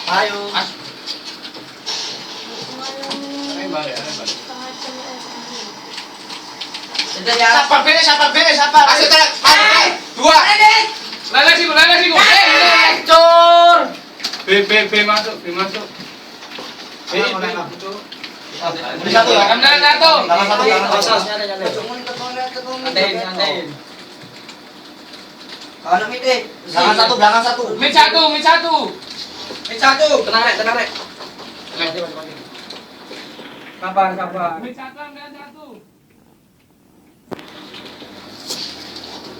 Ayo. Ayo. Ayo balik. Sudah ya. Siapa? Ayo telat. Dua. Lele sih. Cur. B masuk. Satu ya. Ambil satu. Santai. Kanan mide. Belakang satu. Mid satu. Tenang rek. Kabar. Mid satu, ambil satu.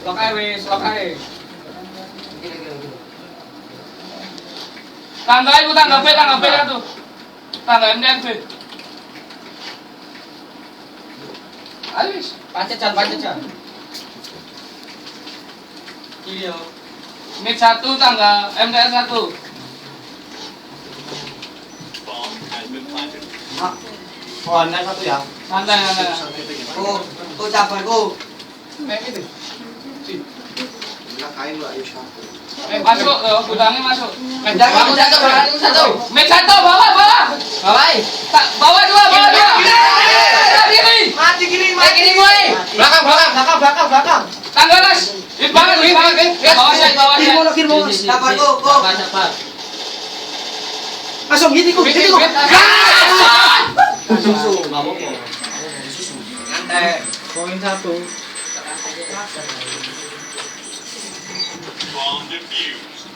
Lock ae. Tangga B satu. Tangga MDNB. Ayo. Pancet Chan. Kiri yo. Mid satu, tangga MDN satu. Oh, anda satu ya. Santai. Ku capai ku. Kain lu ayo satu. Masuk, gudangnya masuk. Satu. Mid satu, bawah. Bawah dua. Kiri. Mati kiri boy. Belakang. Tangga las. Hit banget. Bawah saya. Kiri mau. Sabar ku. Langsung gini ku. Susu, mabok mo. Santai. Poin satu. Bomb defused.